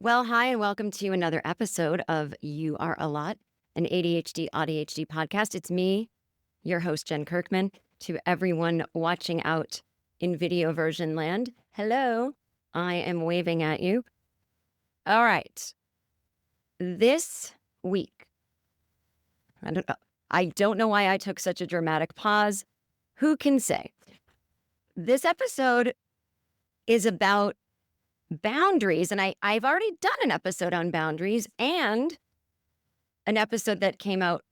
Well, hi, and welcome to another episode of You Are a Lot, an ADHD, AuDHD podcast. It's me, your host, Jen Kirkman. To everyone watching out in video version land, hello, I am waving at you. All right. This week, I don't know why I took such a dramatic pause. Who can say? This episode is about boundaries, and I've already done an episode on boundaries and an episode that came out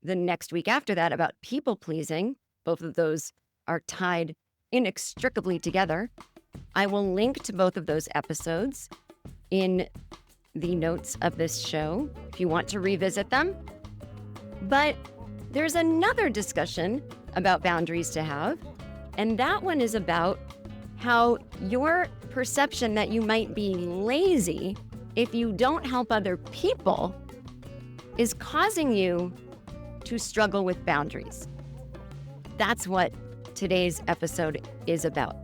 the next week after that about people pleasing. Both of those are tied inextricably together. I will link to both of those episodes in the notes of this show if you want to revisit them. But there's another discussion about boundaries to have, and that one is about how your perception that you might be lazy if you don't help other people is causing you to struggle with boundaries. That's what today's episode is about.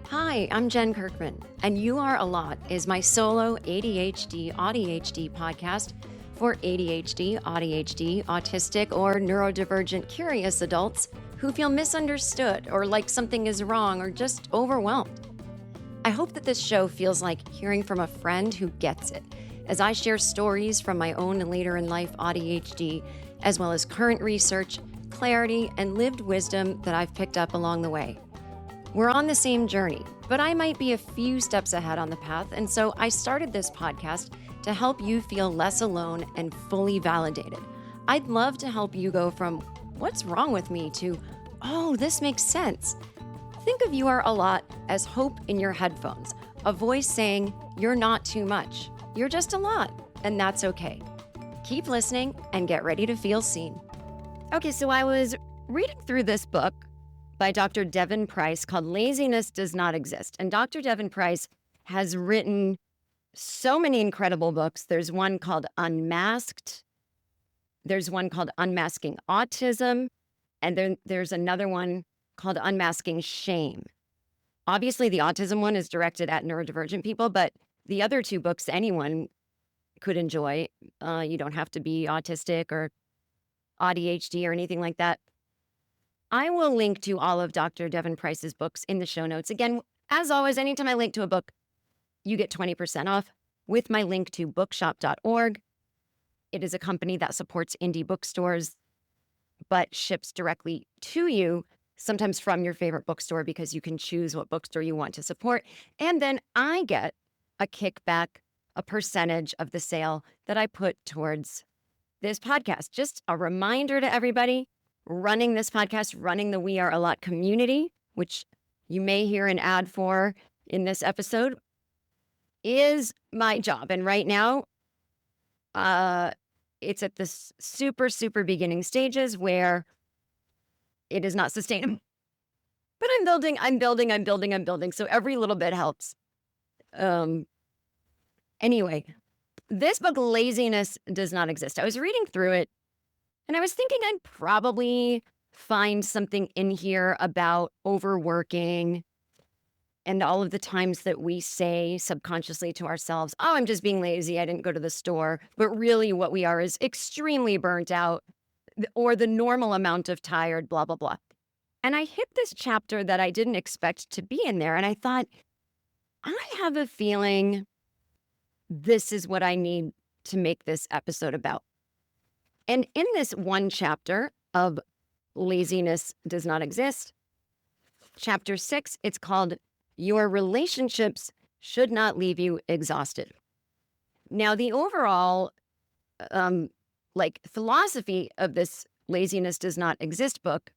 Hi, I'm Jen Kirkman, and You Are a Lot is my solo ADHD, AuDHD podcast for ADHD, AuDHD, autistic, or neurodivergent curious adults who feel misunderstood or like something is wrong or just overwhelmed. I hope that this show feels like hearing from a friend who gets it, as I share stories from my own later in life AuDHD, as well as current research, clarity, and lived wisdom that I've picked up along the way. We're on the same journey, but I might be a few steps ahead on the path, and so I started this podcast to help you feel less alone and fully validated. I'd love to help you go from, what's wrong with me, to, oh, this makes sense. Think of You Are a Lot as hope in your headphones, a voice saying, you're not too much. You're just a lot, and that's okay. Keep listening and get ready to feel seen. Okay, so I was reading through this book by Dr. Devon Price called Laziness Does Not Exist. And Dr. Devon Price has written so many incredible books. There's one called Unmasked. There's one called Unmasking Autism. And then there's another one called Unmasking Shame. Obviously, the autism one is directed at neurodivergent people, but the other two books anyone could enjoy. You don't have to be autistic or AuDHD or anything like that. I will link to all of Dr. Devon Price's books in the show notes. Again, as always, anytime I link to a book, you get 20% off with my link to bookshop.org. It is a company that supports indie bookstores, but ships directly to you, sometimes from your favorite bookstore, because you can choose what bookstore you want to support. And then I get a kickback, a percentage of the sale that I put towards this podcast. Just a reminder to everybody running this podcast, running the We Are a Lot community, which you may hear an ad for in this episode, is my job. And right now, it's at the super, super beginning stages where it is not sustainable. But I'm building. So every little bit helps. Anyway, this book, Laziness Does Not Exist. I was reading through it and I was thinking I'd probably find something in here about overworking and all of the times that we say subconsciously to ourselves, oh, I'm just being lazy. I didn't go to the store. But really what we are is extremely burnt out or the normal amount of tired, blah, blah, blah. And I hit this chapter that I didn't expect to be in there. And I thought, I have a feeling this is what I need to make this episode about. And in this one chapter of Laziness Does Not Exist, chapter 6, it's called Your Relationships Should Not Leave You Exhausted. Now, the overall philosophy of this Laziness Does Not Exist book,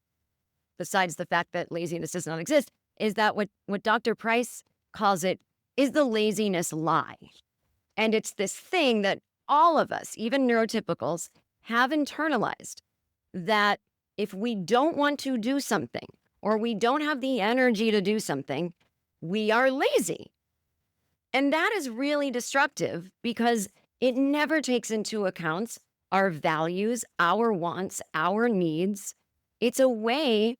besides the fact that laziness does not exist, is that what Dr. Price calls it is the laziness lie. And it's this thing that all of us, even neurotypicals, have internalized, that if we don't want to do something or we don't have the energy to do something, we are lazy. And that is really destructive because it never takes into account our values, our wants, our needs. It's a way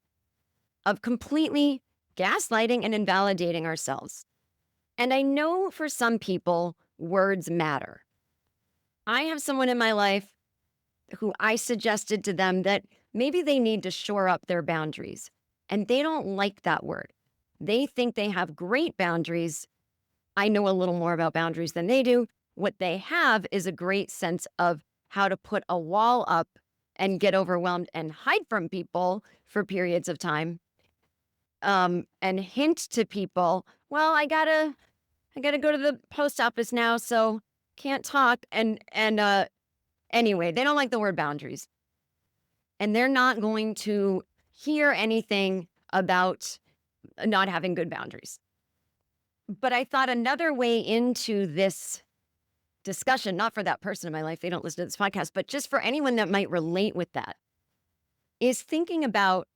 of completely gaslighting and invalidating ourselves. And I know for some people, words matter. I have someone in my life who I suggested to them that maybe they need to shore up their boundaries, and they don't like that word. They think they have great boundaries. I know a little more about boundaries than they do. What they have is a great sense of how to put a wall up and get overwhelmed and hide from people for periods of time, and hint to people, well, I gotta go to the post office now, so can't talk. And anyway, they don't like the word boundaries, and they're not going to hear anything about not having good boundaries. But I thought another way into this discussion, not for that person in my life, they don't listen to this podcast, but just for anyone that might relate with that, is thinking about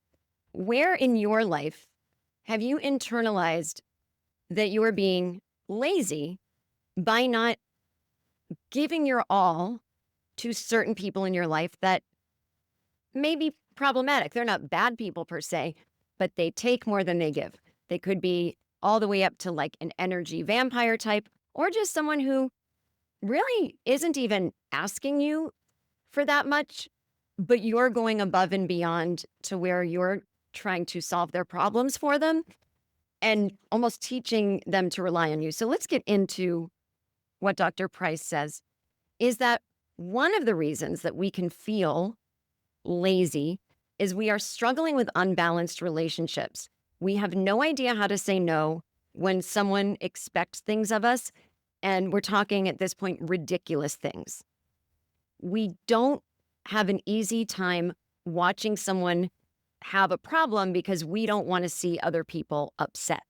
where in your life have you internalized that you are being lazy by not giving your all to certain people in your life that may be problematic. They're not bad people per se, but they take more than they give. They could be all the way up to like an energy vampire type, or just someone who really isn't even asking you for that much, but you're going above and beyond to where you're trying to solve their problems for them and almost teaching them to rely on you. So let's get into what Dr. Price says is that one of the reasons that we can feel lazy is we are struggling with unbalanced relationships. We have no idea how to say no when someone expects things of us. And we're talking at this point, ridiculous things. We don't have an easy time watching someone have a problem because we don't want to see other people upset.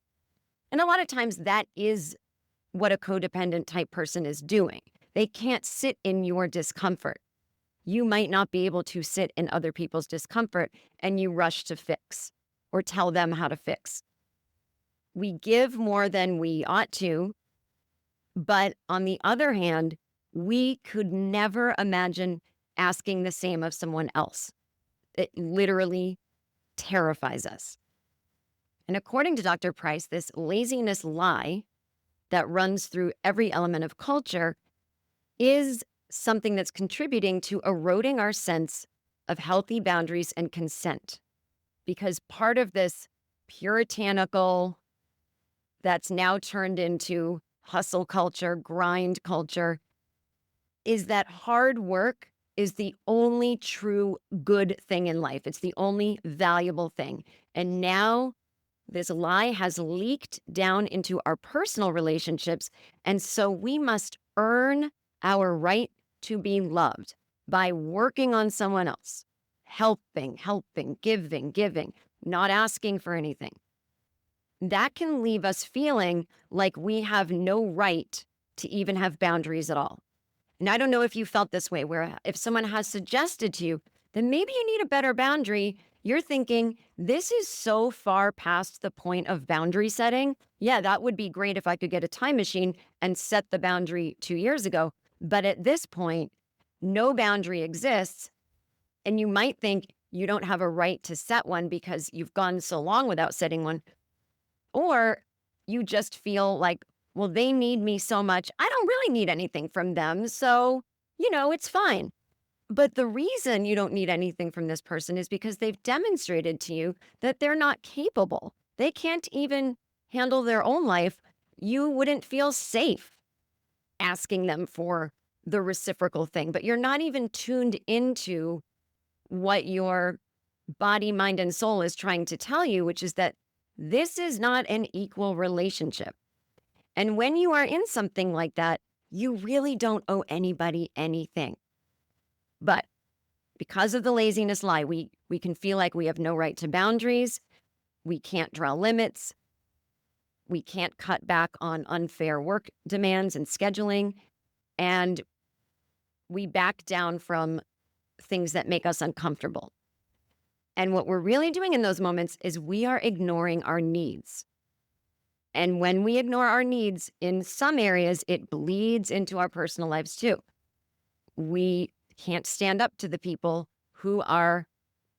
And a lot of times that is what a codependent type person is doing. They can't sit in your discomfort. You might not be able to sit in other people's discomfort, and you rush to fix or tell them how to fix. We give more than we ought to, but on the other hand, we could never imagine asking the same of someone else. It literally terrifies us. And according to Dr. Price, this laziness lie that runs through every element of culture is something that's contributing to eroding our sense of healthy boundaries and consent. Because part of this puritanical that's now turned into hustle culture, grind culture, is that hard work is the only true good thing in life. It's the only valuable thing. And now this lie has leaked down into our personal relationships. And so we must earn our right to be loved by working on someone else, helping, giving, not asking for anything. That can leave us feeling like we have no right to even have boundaries at all. And I don't know if you felt this way, where if someone has suggested to you that maybe you need a better boundary, you're thinking, this is so far past the point of boundary setting. Yeah, that would be great if I could get a time machine and set the boundary 2 years ago. But at this point, no boundary exists. And you might think you don't have a right to set one because you've gone so long without setting one. Or you just feel like, well, they need me so much. I don't really need anything from them. So, it's fine. But the reason you don't need anything from this person is because they've demonstrated to you that they're not capable. They can't even handle their own life. You wouldn't feel safe asking them for the reciprocal thing, but you're not even tuned into what your body, mind, and soul is trying to tell you, which is that this is not an equal relationship. And when you are in something like that, you really don't owe anybody anything. But because of the laziness lie, we can feel like we have no right to boundaries. We can't draw limits. We can't cut back on unfair work demands and scheduling. And we back down from things that make us uncomfortable. And what we're really doing in those moments is we are ignoring our needs. And when we ignore our needs, in some areas, it bleeds into our personal lives too. We can't stand up to the people who are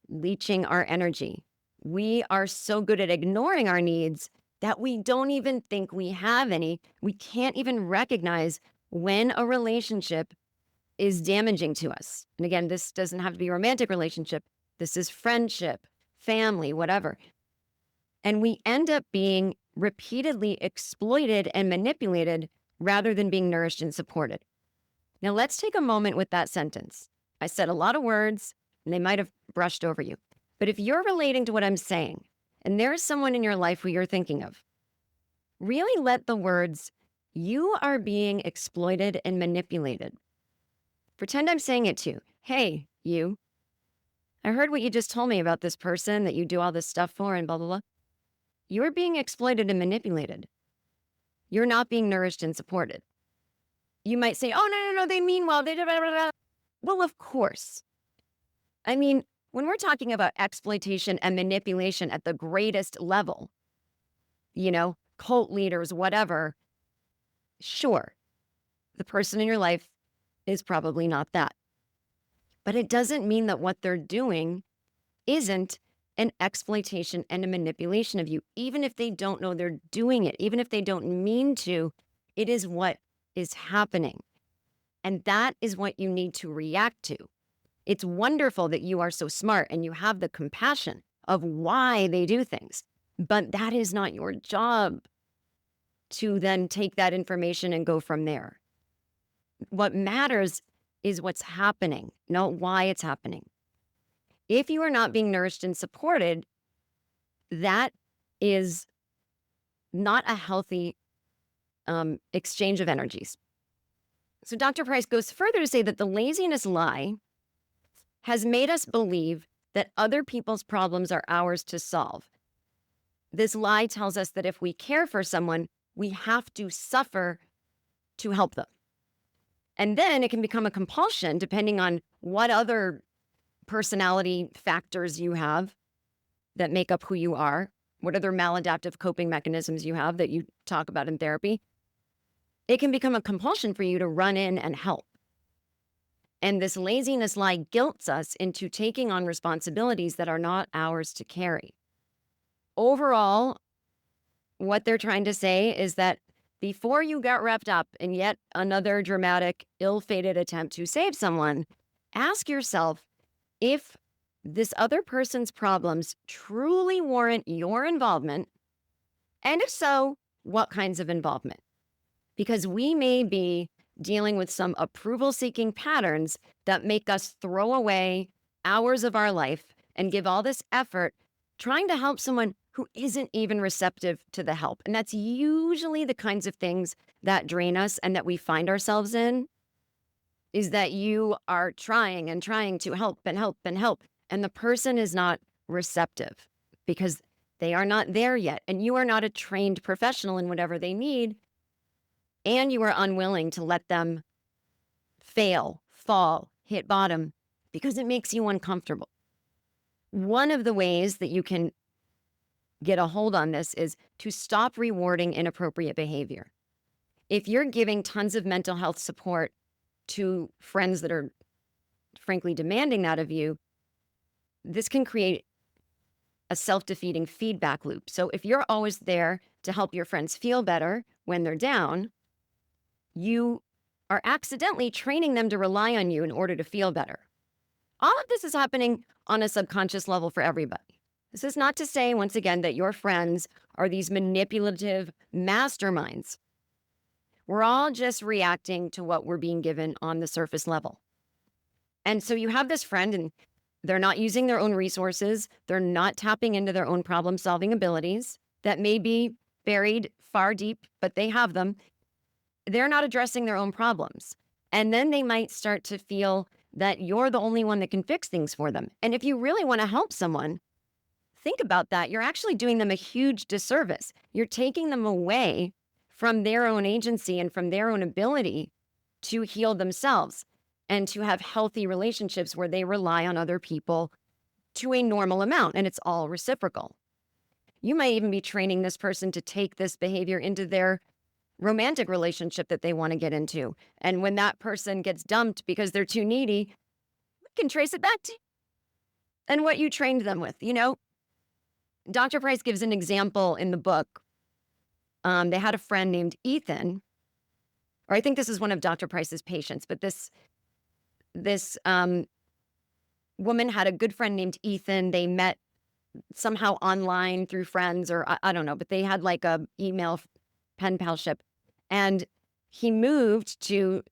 leeching our energy. We are so good at ignoring our needs that we don't even think we have any. We can't even recognize when a relationship is damaging to us. And again, this doesn't have to be a romantic relationship. This is friendship, family, whatever. And we end up being repeatedly exploited and manipulated rather than being nourished and supported. Now, let's take a moment with that sentence. I said a lot of words, and they might have brushed over you. But if you're relating to what I'm saying, and there's someone in your life who you're thinking of, really let the words, "you are being exploited and manipulated." Pretend I'm saying it to you. "Hey, you, I heard what you just told me about this person that you do all this stuff for and blah, blah, blah. You're being exploited and manipulated. You're not being nourished and supported." You might say, "Oh, no, they mean well. They blah, blah, blah." Well, of course. I mean, when we're talking about exploitation and manipulation at the greatest level, cult leaders, whatever, sure, the person in your life is probably not that. But it doesn't mean that what they're doing isn't an exploitation and a manipulation of you. Even if they don't know they're doing it, even if they don't mean to, it is what is happening. And that is what you need to react to. It's wonderful that you are so smart and you have the compassion of why they do things, but that is not your job to then take that information and go from there. What matters is what's happening, not why it's happening. If you are not being nourished and supported, that is not a healthy exchange of energies. So Dr. Price goes further to say that the laziness lie has made us believe that other people's problems are ours to solve. This lie tells us that if we care for someone, we have to suffer to help them. And then it can become a compulsion depending on what other personality factors you have that make up who you are, what other maladaptive coping mechanisms you have that you talk about in therapy. It can become a compulsion for you to run in and help. And this laziness lie guilts us into taking on responsibilities that are not ours to carry. Overall, what they're trying to say is that before you get wrapped up in yet another dramatic, ill-fated attempt to save someone, ask yourself if this other person's problems truly warrant your involvement, and if so, what kinds of involvement? Because we may be dealing with some approval-seeking patterns that make us throw away hours of our life and give all this effort trying to help someone who isn't even receptive to the help. And that's usually the kinds of things that drain us and that we find ourselves in, is that you are trying and trying to help and help and help, and the person is not receptive because they are not there yet, and you are not a trained professional in whatever they need, and you are unwilling to let them fail, fall, hit bottom, because it makes you uncomfortable. One of the ways that you can get a hold on this is to stop rewarding inappropriate behavior. If you're giving tons of mental health support to friends that are frankly demanding that of you, this can create a self-defeating feedback loop. So if you're always there to help your friends feel better when they're down, you are accidentally training them to rely on you in order to feel better. All of this is happening on a subconscious level for everybody. This is not to say, once again, that your friends are these manipulative masterminds. We're all just reacting to what we're being given on the surface level. And so you have this friend and they're not using their own resources. They're not tapping into their own problem-solving abilities that may be buried far deep, but they have them. They're not addressing their own problems. And then they might start to feel that you're the only one that can fix things for them. And if you really want to help someone, think about that. You're actually doing them a huge disservice. You're taking them away from their own agency and from their own ability to heal themselves and to have healthy relationships where they rely on other people to a normal amount, and it's all reciprocal. You might even be training this person to take this behavior into their romantic relationship that they want to get into. And when that person gets dumped because they're too needy, we can trace it back to and what you trained them with, Dr. Price gives an example in the book They had a friend named Ethan, or I think this is one of Dr. Price's patients, but this woman had a good friend named Ethan. They met somehow online through friends, or I don't know, but they had like a email pen palship. And he moved to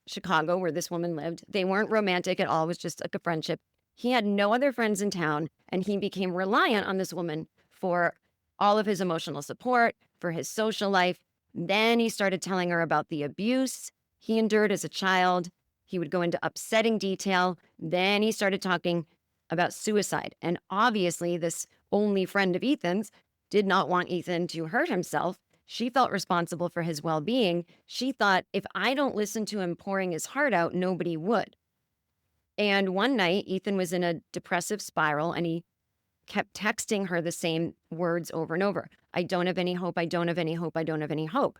Chicago where this woman lived. They weren't romantic at all. It was just like a friendship. He had no other friends in town, and he became reliant on this woman for all of his emotional support, for his social life. Then he started telling her about the abuse he endured as a child. He would go into upsetting detail. Then he started talking about suicide. And obviously, this only friend of Ethan's did not want Ethan to hurt himself. She felt responsible for his well-being. She thought, if I don't listen to him pouring his heart out, nobody would. And one night, Ethan was in a depressive spiral, and he kept texting her the same words over and over. I don't have any hope. I don't have any hope. I don't have any hope.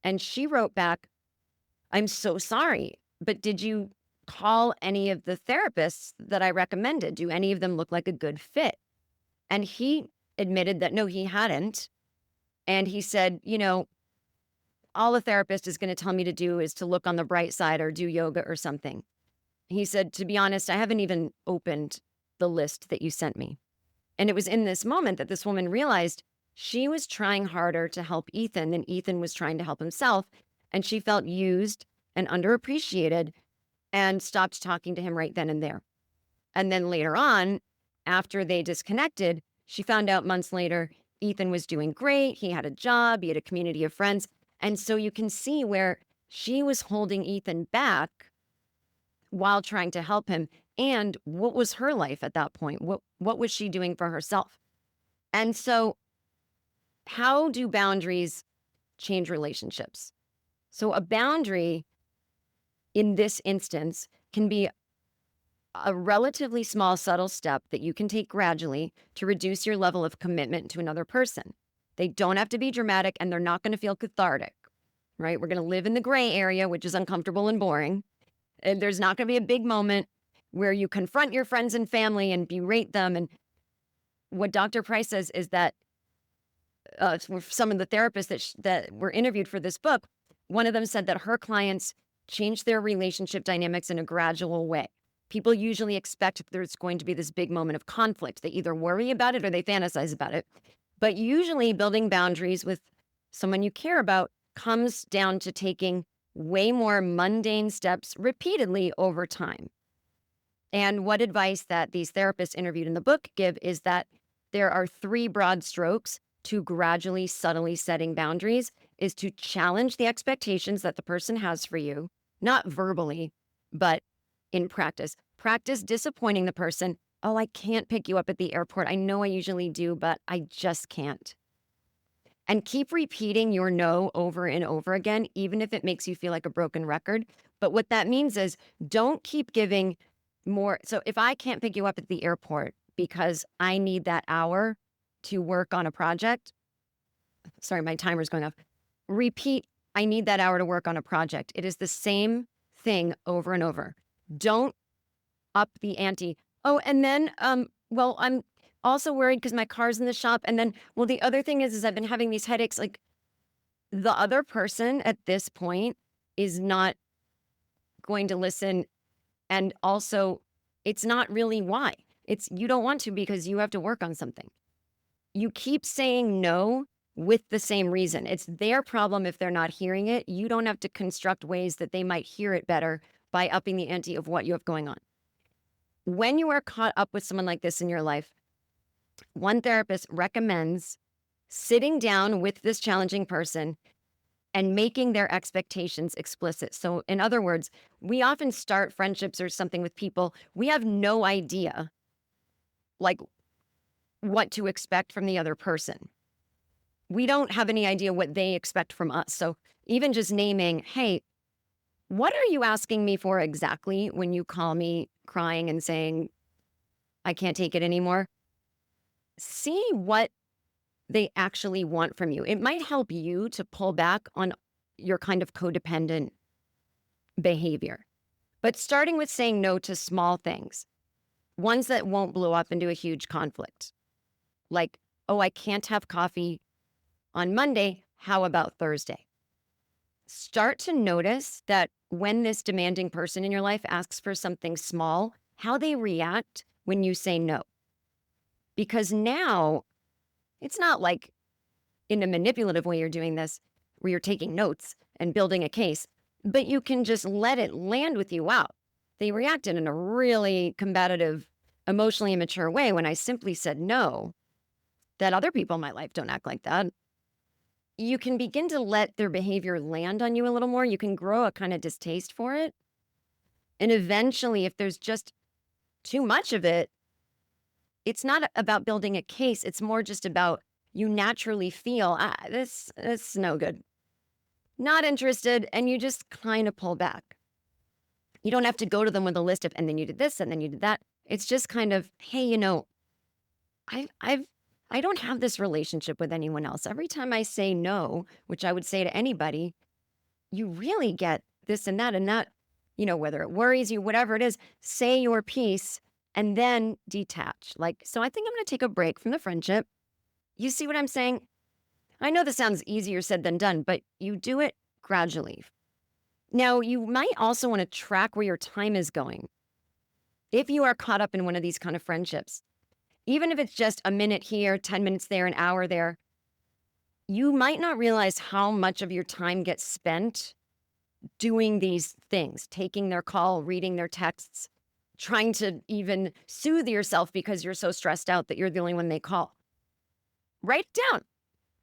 And she wrote back, I'm so sorry, but did you call any of the therapists that I recommended? Do any of them look like a good fit? And he admitted that no, he hadn't. And he said, all a therapist is going to tell me to do is to look on the bright side or do yoga or something. He said, to be honest, I haven't even opened the list that you sent me. And it was in this moment that this woman realized she was trying harder to help Ethan than Ethan was trying to help himself. And she felt used and underappreciated and stopped talking to him right then and there. And then later on, after they disconnected, she found out months later, Ethan was doing great. He had a job. He had a community of friends. And so you can see where she was holding Ethan back while trying to help him. And what was her life at that point? What was she doing for herself? And so how do boundaries change relationships? So a boundary in this instance can be a relatively small, subtle step that you can take gradually to reduce your level of commitment to another person. They don't have to be dramatic, and they're not going to feel cathartic, right? We're going to live in the gray area, which is uncomfortable and boring. And there's not going to be a big moment where you confront your friends and family and berate them. And what Dr. Price says is that some of the therapists that were interviewed for this book, one of them said that her clients change their relationship dynamics in a gradual way. People usually expect there's going to be this big moment of conflict. They either worry about it or they fantasize about it. But usually building boundaries with someone you care about comes down to taking way more mundane steps repeatedly over time. And what advice that these therapists interviewed in the book give is that there are 3 broad strokes to gradually, subtly setting boundaries: is to challenge the expectations that the person has for you, not verbally, but in practice. Practice disappointing the person. Oh, I can't pick you up at the airport. I know I usually do, but I just can't. And keep repeating your no over and over again, even if it makes you feel like a broken record. But what that means is don't keep giving more. So if I can't pick you up at the airport because I need that hour to work on a project, sorry, my timer's going off. Repeat, I need that hour to work on a project. It is the same thing over and over. Don't up the ante. Oh, and then, well, I'm also worried because my car's in the shop. And then, well, the other thing is I've been having these headaches. Like, the other person at this point is not going to listen. And also, it's not really why. It's you don't want to because you have to work on something. You keep saying no with the same reason. It's their problem if they're not hearing it. You don't have to construct ways that they might hear it better by upping the ante of what you have going on. When you are caught up with someone like this in your life, one therapist recommends sitting down with this challenging person and making their expectations explicit. So in other words, we often start friendships or something with people. We have no idea like what to expect from the other person. We don't have any idea what they expect from us. So even just naming, hey, what are you asking me for exactly when you call me crying and saying, I can't take it anymore? See what they actually want from you. It might help you to pull back on your kind of codependent behavior. But starting with saying no to small things, ones that won't blow up into a huge conflict. Like, oh, I can't have coffee on Monday. How about Thursday? Start to notice that when this demanding person in your life asks for something small, how they react when you say no. Because now it's not like in a manipulative way you're doing this, where you're taking notes and building a case, but you can just let it land with you. Wow, they reacted in a really combative, emotionally immature way when I simply said no, that other people in my life don't act like that. You can begin to let their behavior land on you a little more. You can grow a kind of distaste for it. And eventually, if there's just too much of it, it's not about building a case. It's more just about you naturally feel, this is no good. Not interested. And you just kind of pull back. You don't have to go to them with a list of, and then you did this, and then you did that. It's just kind of, hey, I don't have this relationship with anyone else. Every time I say no, which I would say to anybody, you really get this and that, whether it worries you, whatever it is, say your piece and then detach. Like, so I think I'm going to take a break from the friendship. You see what I'm saying? I know this sounds easier said than done, but you do it gradually. Now, you might also want to track where your time is going. If you are caught up in one of these kind of friendships, even if it's just a minute here, 10 minutes there, an hour there, you might not realize how much of your time gets spent doing these things, taking their call, reading their texts, trying to even soothe yourself because you're so stressed out that you're the only one they call. Write it down.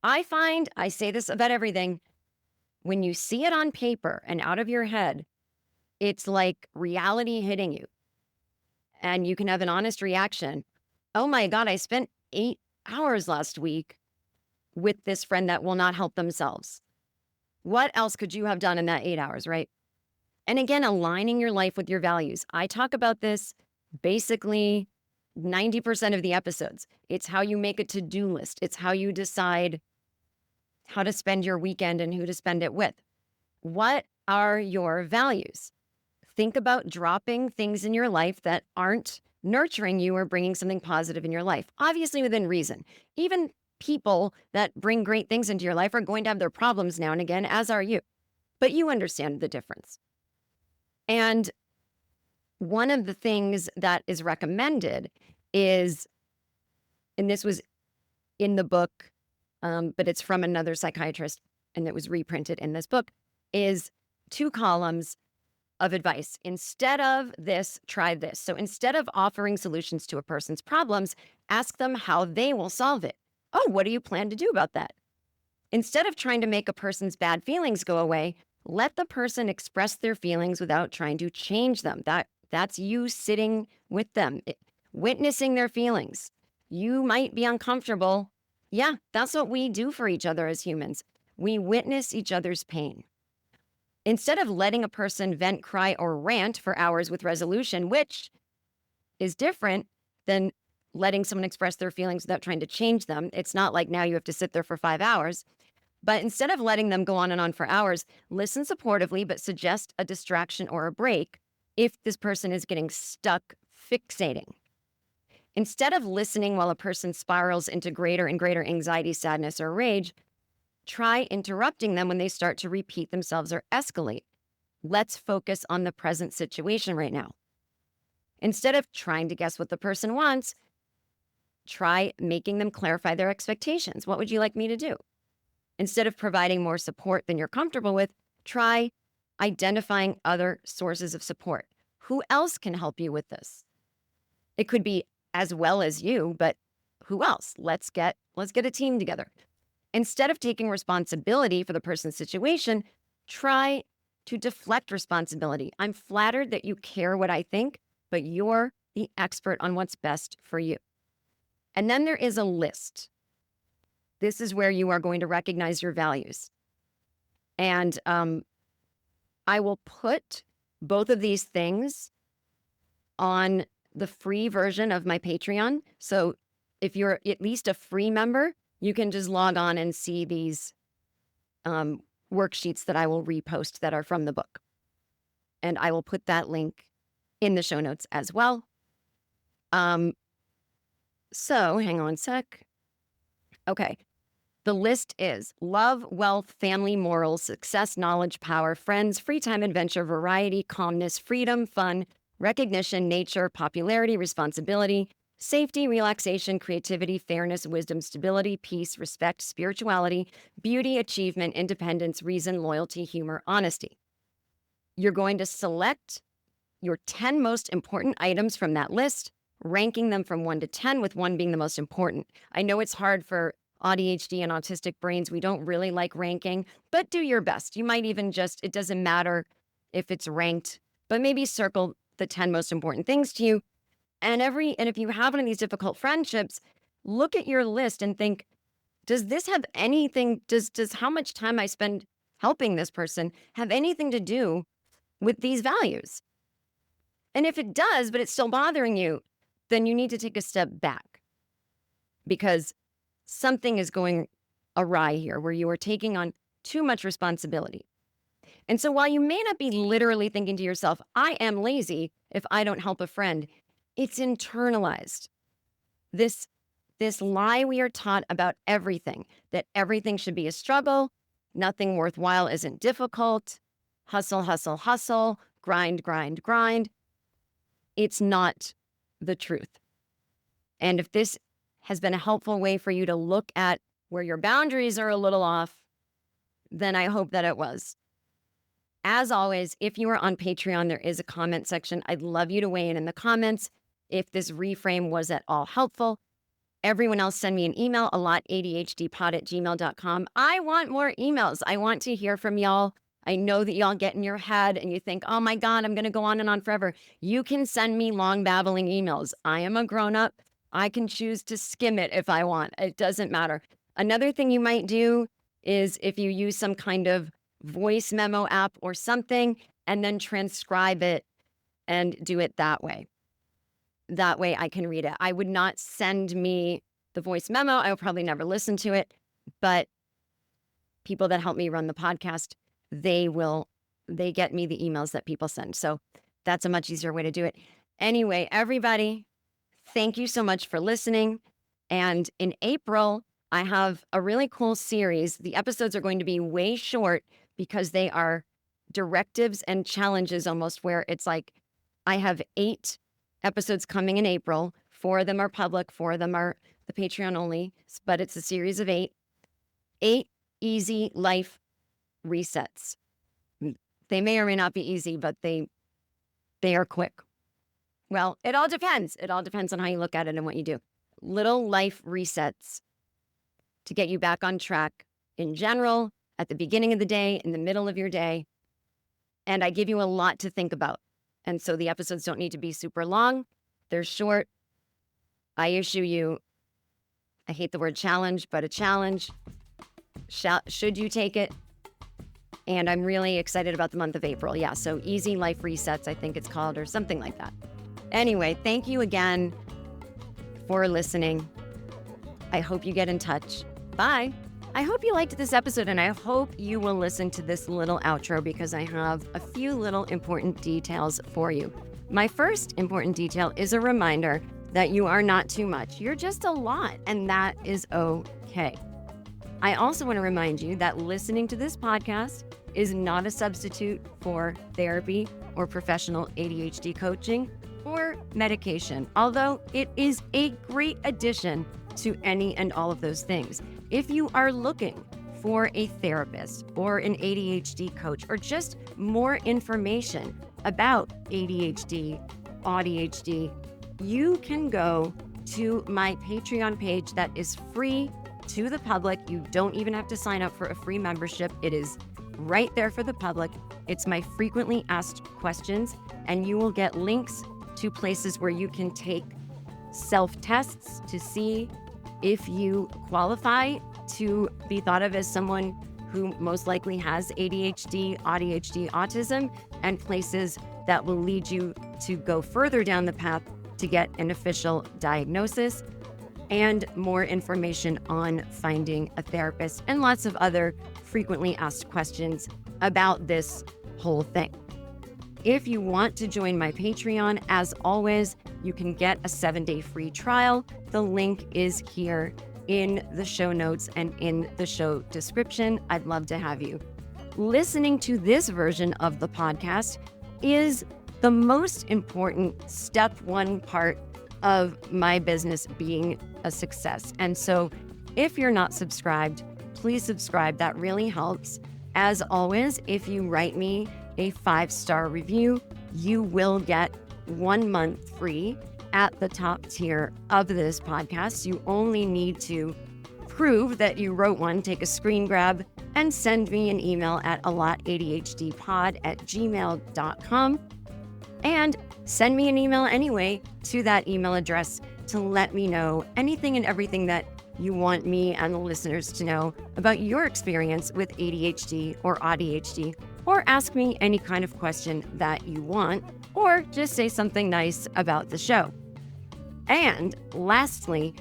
I find, I say this about everything, when you see it on paper and out of your head, it's like reality hitting you. And you can have an honest reaction. Oh my God, I spent 8 hours last week with this friend that will not help themselves. What else could you have done in that 8 hours, right? And again, aligning your life with your values. I talk about this basically 90% of the episodes. It's how you make a to-do list. It's how you decide how to spend your weekend and who to spend it with. What are your values? Think about dropping things in your life that aren't nurturing you or bringing something positive in your life, obviously within reason. Even people that bring great things into your life are going to have their problems now and again, as are you. But you understand the difference. And one of the things that is recommended is, and this was in the book, but it's from another psychiatrist, and it was reprinted in this book, is 2 columns of advice. Instead of this, try this. So instead of offering solutions to a person's problems, ask them how they will solve it. Oh, what do you plan to do about that? Instead of trying to make a person's bad feelings go away, let the person express their feelings without trying to change them. That's you sitting with them, witnessing their feelings. You might be uncomfortable. Yeah, that's what we do for each other as humans. We witness each other's pain. Instead of letting a person vent, cry, or rant for hours with resolution, which is different than letting someone express their feelings without trying to change them. It's not like now you have to sit there for 5 hours. But instead of letting them go on and on for hours, listen supportively, but suggest a distraction or a break if this person is getting stuck fixating. Instead of listening while a person spirals into greater and greater anxiety, sadness, or rage, try interrupting them when they start to repeat themselves or escalate. Let's focus on the present situation right now. Instead of trying to guess what the person wants, try making them clarify their expectations. What would you like me to do? Instead of providing more support than you're comfortable with, try identifying other sources of support. Who else can help you with this? It could be as well as you, but who else? Let's get a team together. Instead of taking responsibility for the person's situation, try to deflect responsibility. I'm flattered that you care what I think, but you're the expert on what's best for you. And then there is a list. This is where you are going to recognize your values. And I will put both of these things on the free version of my Patreon. So if you're at least a free member, you can just log on and see these worksheets that I will repost that are from the book. And I will put that link in the show notes as well. So hang on a sec. Okay. The list is love, wealth, family, morals, success, knowledge, power, friends, free time, adventure, variety, calmness, freedom, fun, recognition, nature, popularity, responsibility, safety, relaxation, creativity, fairness, wisdom, stability, peace, respect, spirituality, beauty, achievement, independence, reason, loyalty, humor, honesty. You're going to select your 10 most important items from that list, ranking them from 1 to 10, with 1 being the most important. I know it's hard for AuDHD and autistic brains. We don't really like ranking, but do your best. You might even it doesn't matter if it's ranked, but maybe circle the 10 most important things to you. And if you have one of these difficult friendships, look at your list and think, does this have anything, does how much time I spend helping this person have anything to do with these values? And if it does, but it's still bothering you, then you need to take a step back, because something is going awry here where you are taking on too much responsibility. And so while you may not be literally thinking to yourself, I am lazy if I don't help a friend, it's internalized. This lie we are taught about everything, that everything should be a struggle, nothing worthwhile isn't difficult, hustle, hustle, hustle, grind, grind, grind. It's not the truth. And if this has been a helpful way for you to look at where your boundaries are a little off, then I hope that it was. As always, if you are on Patreon, there is a comment section. I'd love you to weigh in the comments if this reframe was at all helpful. Everyone else, send me an email, AdhdPod@gmail.com. I want more emails. I want to hear from y'all. I know that y'all get in your head and you think, oh my God, I'm going to go on and on forever. You can send me long babbling emails. I am a grown-up. I can choose to skim it if I want. It doesn't matter. Another thing you might do is if you use some kind of voice memo app or something, and then transcribe it and do it that way. That way I can read it. I would not send me the voice memo. I will probably never listen to it, but people that help me run the podcast, they get me the emails that people send. So that's a much easier way to do it. Anyway, everybody, thank you so much for listening. And in April, I have a really cool series. The episodes are going to be way short because they are directives and challenges almost, where it's like I have 8 episodes coming in April. 4 of them are public, 4 of them are the Patreon only, but it's a series of 8. 8 easy life resets. They may or may not be easy, but they are quick. Well, it all depends. It all depends on how you look at it and what you do. Little life resets to get you back on track in general, at the beginning of the day, in the middle of your day. And I give you a lot to think about. And so the episodes don't need to be super long. They're short. I issue you, I hate the word challenge, but a challenge. Should you take it? And I'm really excited about the month of April. Yeah, so Easy Life Resets, I think it's called, or something like that. Anyway, thank you again for listening. I hope you get in touch. Bye. I hope you liked this episode, and I hope you will listen to this little outro because I have a few little important details for you. My first important detail is a reminder that you are not too much. You're just a lot, and that is okay. I also want to remind you that listening to this podcast is not a substitute for therapy or professional ADHD coaching or medication, although it is a great addition to any and all of those things. If you are looking for a therapist or an ADHD coach, or just more information about ADHD, AuDHD, you can go to my Patreon page that is free to the public. You don't even have to sign up for a free membership. It is right there for the public. It's my frequently asked questions, and you will get links to places where you can take self-tests to see if you qualify to be thought of as someone who most likely has ADHD, AuDHD, autism, and places that will lead you to go further down the path to get an official diagnosis, and more information on finding a therapist, and lots of other frequently asked questions about this whole thing. If you want to join my Patreon, as always, you can get a 7-day free trial. The link is here in the show notes and in the show description. I'd love to have you. Listening to this version of the podcast is the most important step one part of my business being a success. And so if you're not subscribed, please subscribe. That really helps. As always, if you write me a 5-star review, you will get 1 month free at the top tier of this podcast. You only need to prove that you wrote one, take a screen grab, and send me an email at alotadhdpod@gmail.com. And send me an email anyway to that email address to let me know anything and everything that you want me and the listeners to know about your experience with ADHD or AuDHD, or ask me any kind of question that you want, or just say something nice about the show. And lastly,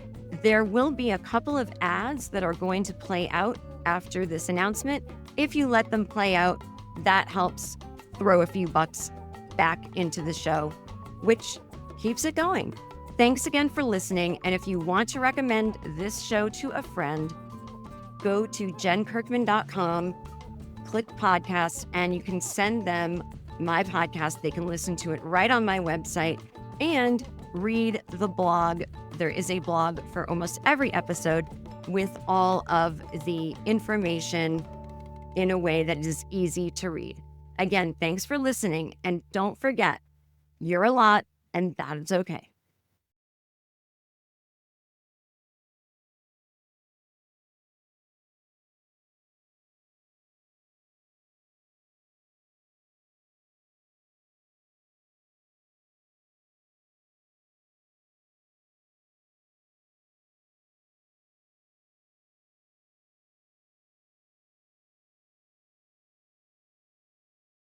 there will be a couple of ads that are going to play out after this announcement. If you let them play out, that helps throw a few bucks back into the show, which keeps it going. Thanks again for listening. And if you want to recommend this show to a friend, go to jenkirkman.com, click podcast, and you can send them my podcast. They can listen to it right on my website and read the blog. There is a blog for almost every episode with all of the information in a way that is easy to read. Again, thanks for listening. And don't forget, you're a lot, and that is okay.